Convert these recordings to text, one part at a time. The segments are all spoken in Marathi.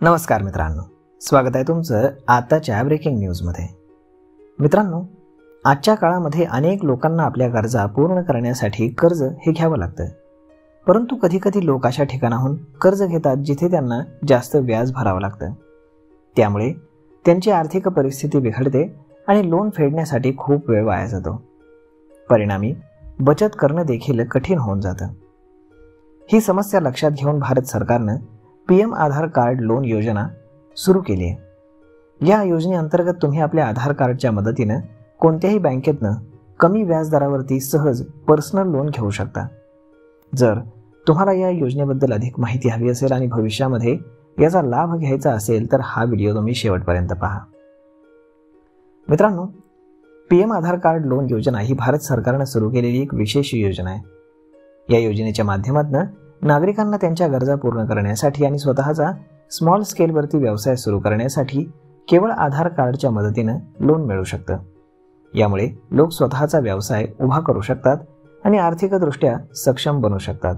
नमस्कार मित्रांनो, स्वागत आहे तुमचं आताच्या ब्रेकिंग न्यूजमध्ये। मित्रांनो, आजच्या काळामध्ये अनेक लोकांना आपल्या गरजा पूर्ण करण्यासाठी कर्ज हे घ्यावं लागतं। परंतु कधी कधी लोक अशा ठिकाणाहून कर्ज घेतात जिथे त्यांना जास्त व्याज भरावं लागतं। त्यामुळे त्यांची आर्थिक परिस्थिती बिघडते आणि लोन फेडण्यासाठी खूप वेळ वाया जातो। परिणामी बचत करणं देखील कठीण होऊन जातं। ही समस्या लक्षात घेऊन भारत सरकारनं पीएम आधार कार्ड लोन योजना सुरू केली आहे। या योजनेअंतर्गत तुम्ही आपल्या आधार कार्डच्या मदतीनं कोणत्याही बँकेतनं कमी व्याजदरावरती सहज पर्सनल लोन घेऊ शकता। जर तुम्हाला या योजनेबद्दल अधिक माहिती हवी असेल आणि भविष्यामध्ये याचा लाभ घ्यायचा असेल तर हा व्हिडिओ तुम्ही शेवटपर्यंत पहा। मित्रांनो, पीएम आधार कार्ड लोन योजना ही भारत सरकारनं सुरू केलेली एक विशेष योजना आहे। या योजनेच्या माध्यमातून नागरिकांना त्यांच्या गरजा पूर्ण करण्यासाठी आणि स्वतःचा स्मॉल स्केलवरती व्यवसाय सुरू करण्यासाठी केवळ आधार कार्डच्या मदतीनं लोन मिळू शकतं। यामुळे लोक स्वतःचा व्यवसाय उभा करू शकतात आणि आर्थिकदृष्ट्या सक्षम बनू शकतात।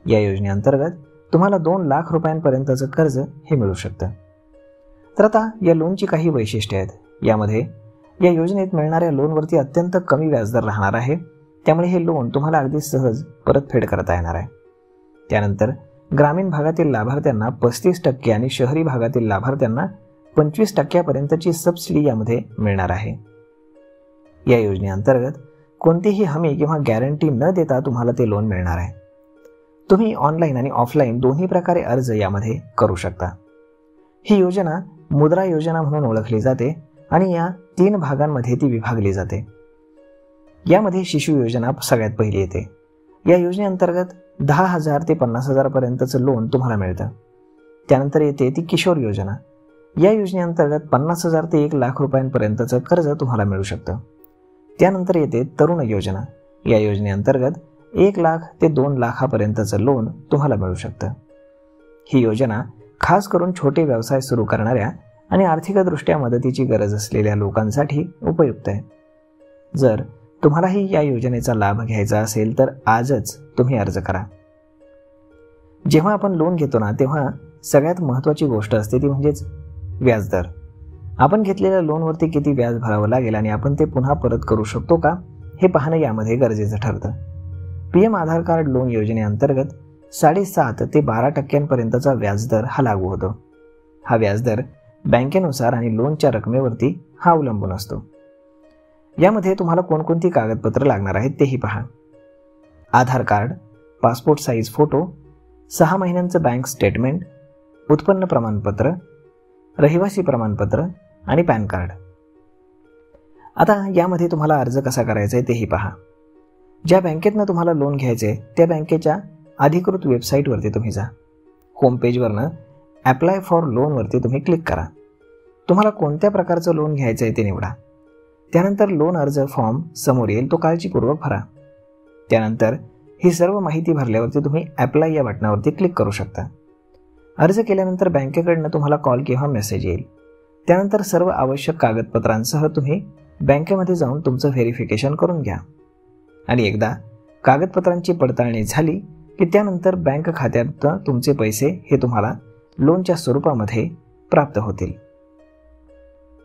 या योजनेअंतर्गत तुम्हाला 2 लाख रुपयांपर्यंतचं कर्ज हे मिळू शकतं। तर आता या लोनची काही वैशिष्ट्ये आहेत। यामध्ये या योजनेत मिळणाऱ्या लोनवरती अत्यंत कमी व्याजदर राहणार आहे, त्यामुळे हे लोन तुम्हाला अगदी सहज परतफेड करता येणार आहे। त्यानंतर ग्रामीण भागातील लाभार्थ्यांना 35% आणि शहरी भागातील लाभार्थ्यांना 25% सबसिडी यामध्ये मिळणार आहे। या योजनेअंतर्गत कोणतीही हमी किंवा गॅरंटी न देता तुम्हाला ते लोन मिळणार आहे। तुम्ही ऑनलाईन आणि ऑफलाईन दोन्ही प्रकारे अर्ज यामध्ये करू शकता। ही योजना मुद्रा योजना म्हणून ओळखली जाते आणि या 3 भागांमध्ये ती विभागली जाते। यामध्ये शिशु योजना सगळ्यात पहिली येते। या योजनेअंतर्गत 10,000 ते 50,000 पर्यंतचं लोन तुम्हाला मिळतं। त्यानंतर येते ती किशोर योजना। या योजनेअंतर्गत 50,000 ते 1 लाख रुपयांपर्यंतचं कर्ज तुम्हाला मिळू शकतं। त्यानंतर येते तरुण योजना। या योजनेअंतर्गत 1 लाख ते 2 लाखापर्यंतचं लोन तुम्हाला मिळू शकतं। ही योजना खास करून छोटे व्यवसाय सुरू करणाऱ्या आणि आर्थिकदृष्ट्या मदतीची गरज असलेल्या लोकांसाठी उपयुक्त आहे। जर तुम्हालाही या योजनेचा लाभ घ्यायचा असेल तर आजच तुम्ही अर्ज करा। जेव्हा आपण लोन घेतो ना, तेव्हा सगळ्यात महत्त्वाची गोष्ट असते ती म्हणजेच व्याजदर। आपण घेतलेल्या लोनवरती किती व्याज भरावं लागेल आणि आपण ते पुन्हा परत करू शकतो का हे पाहणं यामध्ये गरजेचं ठरतं। पीएम आधार कार्ड लोन योजनेअंतर्गत 7.5% ते 12% व्याजदर हा लागू होतो। हा व्याजदर बँकेनुसार आणि लोनच्या रकमेवरती हा अवलंबून असतो। यामध्ये तुम्हाला कोणकोणती कागदपत्र लागणार आहेत तेही पहा। Aadhaar card, passport size photo, 6 महिन्यांचं बँक स्टेटमेंट, उत्पन्न प्रमाणपत्र, रहिवासी प्रमाणपत्र आणि पॅन कार्ड। आता यामध्ये तुम्हाला अर्ज कसा करायचा आहे तेही पहा। ज्या बँकेतनं तुम्हाला लोन घ्यायचे त्या बँकेच्या अधिकृत वेबसाईटवरती तुम्ही जा। होम पेजवरनं अप्लाय फॉर लोनवरती तुम्ही क्लिक करा। तुम्हाला कोणत्या प्रकारचं लोन घ्यायचं आहे ते निवडा। त्यानंतर लोन अर्ज फॉर्म समोर येईल, तो काळजीपूर्वक भरा। त्यानंतर ही सर्व माहिती भरल्यावरती तुम्ही अप्लाय या बटनावरती क्लिक करू शकता। अर्ज केल्यानंतर बँकेकडनं तुम्हाला कॉल किंवा मेसेज येईल। त्यानंतर सर्व आवश्यक कागदपत्रांसह तुम्ही बँकेमध्ये जाऊन तुमचं व्हेरिफिकेशन करून घ्या आणि एकदा कागदपत्रांची पडताळणी झाली की त्यानंतर बँक खात्यात तुमचे पैसे हे तुम्हाला लोनच्या स्वरूपामध्ये प्राप्त होतील।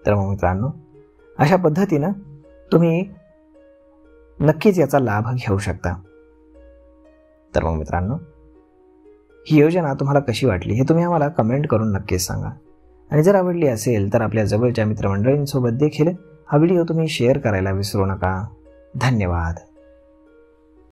तर मग मित्रांनो, अशा पद्धतीनं तुम्ही नक्कीच याचा लाभ घेऊ शकता। तर मग मित्रांनो, ही योजना तुम्हाला कशी वाटली हे तुम्ही आम्हाला कमेंट करून नक्कीच सांगा आणि जर आवडली असेल तर आपल्या जवळच्या मित्रमंडळींसोबत देखील हा व्हिडिओ तुम्ही शेअर करायला विसरू नका। धन्यवाद।